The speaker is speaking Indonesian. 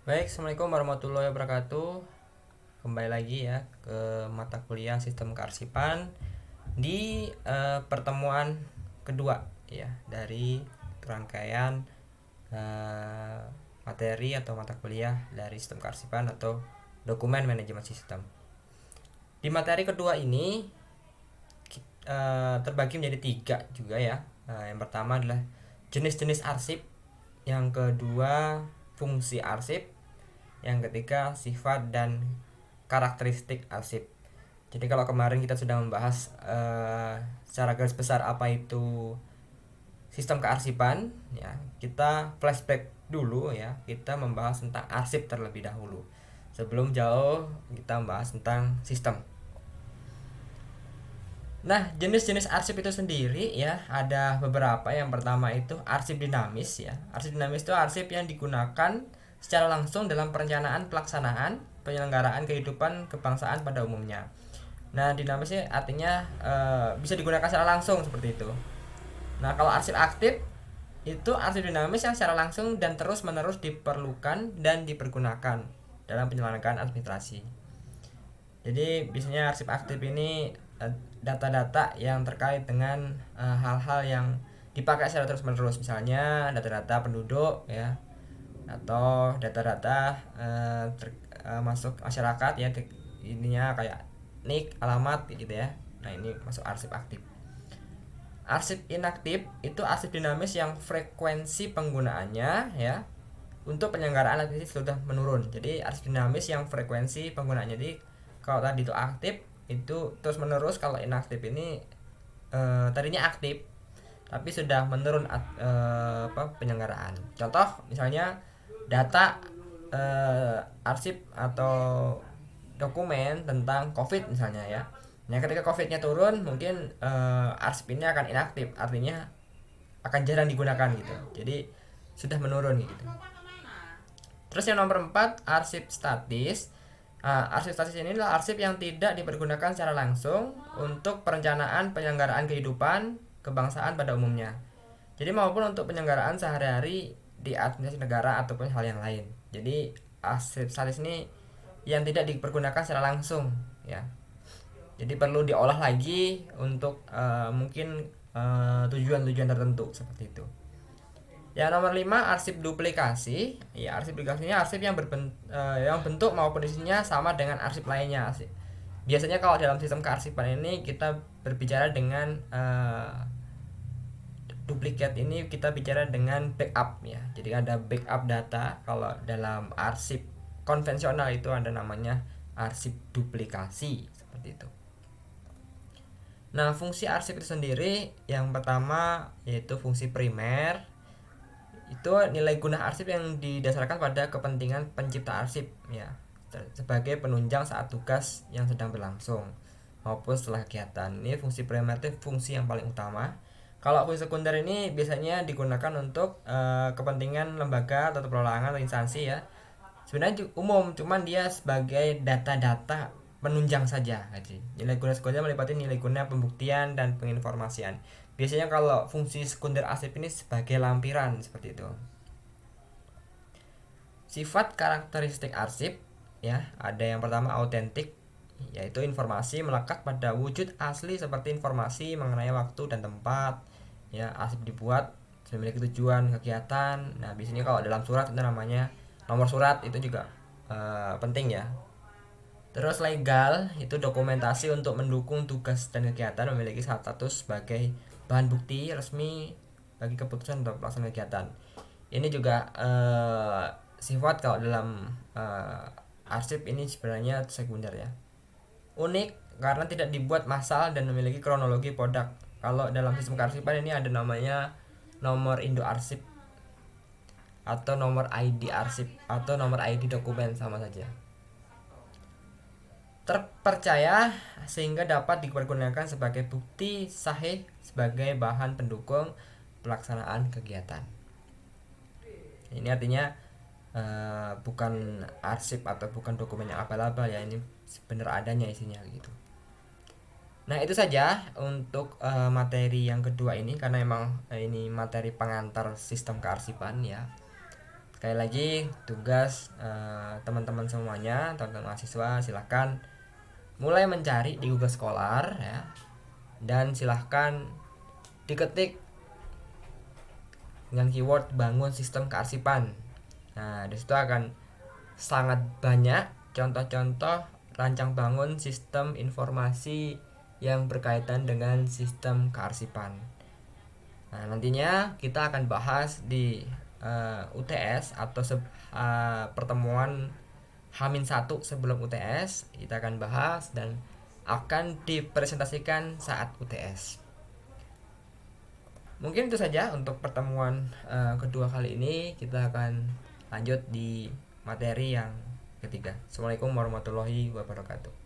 Baik, Assalamualaikum warahmatullahi wabarakatuh. Kembali lagi ya ke mata kuliah Sistem Kearsipan di pertemuan kedua ya dari rangkaian eh, materi atau mata kuliah dari Sistem Kearsipan atau Dokumen Manajemen Sistem. Di materi kedua ini terbagi menjadi tiga juga ya. Yang pertama adalah jenis-jenis arsip, yang kedua fungsi arsip, yang ketiga sifat dan karakteristik arsip. Jadi kalau kemarin kita sudah membahas secara garis besar apa itu sistem kearsipan, ya kita flashback dulu ya, kita membahas tentang arsip terlebih dahulu. Sebelum jauh kita membahas tentang sistem. Nah, jenis-jenis arsip itu sendiri ya ada beberapa. Yang pertama itu arsip dinamis ya. Arsip dinamis itu arsip yang digunakan secara langsung dalam perencanaan, pelaksanaan, penyelenggaraan kehidupan kebangsaan pada umumnya. Nah, dinamis ini artinya bisa digunakan secara langsung seperti itu. Nah, kalau arsip aktif itu arsip dinamis yang secara langsung dan terus-menerus diperlukan dan dipergunakan dalam penyelenggaraan administrasi. Jadi biasanya arsip aktif ini data-data yang terkait dengan hal-hal yang dipakai secara terus-menerus, misalnya data-data penduduk ya, atau data-data masuk masyarakat ya, ininya kayak nik, alamat gitu ya. Nah, ini masuk arsip aktif. Arsip inaktif itu arsip dinamis yang frekuensi penggunaannya ya untuk penyelenggaraan administrasi sudah menurun. Jadi arsip dinamis yang frekuensi penggunaannya, jadi kalau tadi itu aktif itu terus menerus, kalau inaktif ini tadinya aktif tapi sudah menurun penyelenggaraan. Contoh misalnya data arsip atau dokumen tentang COVID misalnya ya. Nah, ketika COVID-nya turun, mungkin arsip ini akan inaktif, artinya akan jarang digunakan gitu. Jadi sudah menurun gitu. Terus yang nomor 4, arsip statis. Arsip statis ini adalah arsip yang tidak dipergunakan secara langsung untuk perencanaan penyelenggaraan kehidupan kebangsaan pada umumnya. Jadi maupun untuk penyelenggaraan sehari-hari di administrasi negara ataupun hal yang lain. Jadi arsip statis ini yang tidak dipergunakan secara langsung ya. Jadi perlu diolah lagi untuk mungkin tujuan-tujuan tertentu seperti itu. Ya, nomor 5, arsip duplikasi. Ya, arsip duplikasi ini arsip yang bentuk maupun isinya sama dengan arsip lainnya. Biasanya kalau dalam sistem kearsipan ini kita berbicara dengan duplikat, ini kita bicara dengan backup ya. Jadi ada backup data. Kalau dalam arsip konvensional itu ada namanya arsip duplikasi seperti itu. Nah, fungsi arsip itu sendiri yang pertama yaitu fungsi primer. Itu nilai guna arsip yang didasarkan pada kepentingan pencipta arsip ya, sebagai penunjang saat tugas yang sedang berlangsung maupun setelah kegiatan. Ini fungsi primer itu fungsi yang paling utama. Kalau fungsi sekunder ini biasanya digunakan untuk kepentingan lembaga atau perorangan atau instansi ya. Sebenarnya umum, cuman dia sebagai data-data penunjang saja. Jadi nilai guna sekunder meliputi nilai guna pembuktian dan penginformasian. Biasanya kalau fungsi sekunder arsip ini sebagai lampiran seperti itu. Sifat karakteristik arsip ya, ada yang pertama autentik, yaitu informasi melekat pada wujud asli seperti informasi mengenai waktu dan tempat. Ya, arsip dibuat memiliki tujuan kegiatan. Nah, biasanya kalau dalam surat itu namanya nomor surat, itu juga penting ya. Terus legal itu dokumentasi untuk mendukung tugas dan kegiatan, memiliki status sebagai bahan bukti resmi bagi keputusan untuk pelaksanaan kegiatan. Ini juga sifat kalau dalam arsip ini sebenarnya sekunder ya. Unik karena tidak dibuat massal dan memiliki kronologi produk. Kalau dalam sistem kearsipan ini ada namanya nomor induk arsip atau nomor ID arsip atau nomor ID dokumen, sama saja. Terpercaya sehingga dapat dipergunakan sebagai bukti sahih sebagai bahan pendukung pelaksanaan kegiatan. Ini artinya bukan arsip atau bukan dokumen yang abal-abal ya, ini benar adanya isinya gitu. Nah, itu saja untuk materi yang kedua ini, karena emang ini materi pengantar sistem kearsipan ya. Sekali lagi tugas teman-teman semuanya, teman-teman mahasiswa silahkan mulai mencari di Google Scholar ya, dan silahkan diketik dengan keyword bangun sistem kearsipan. Nah, disitu akan sangat banyak contoh-contoh rancang bangun sistem informasi yang berkaitan dengan sistem kearsipan. Nah, nantinya kita akan bahas di UTS atau pertemuan H-1 sebelum UTS, kita akan bahas dan akan dipresentasikan saat UTS. Mungkin itu saja untuk pertemuan kedua kali ini. Kita akan lanjut di materi yang ketiga. Assalamualaikum warahmatullahi wabarakatuh.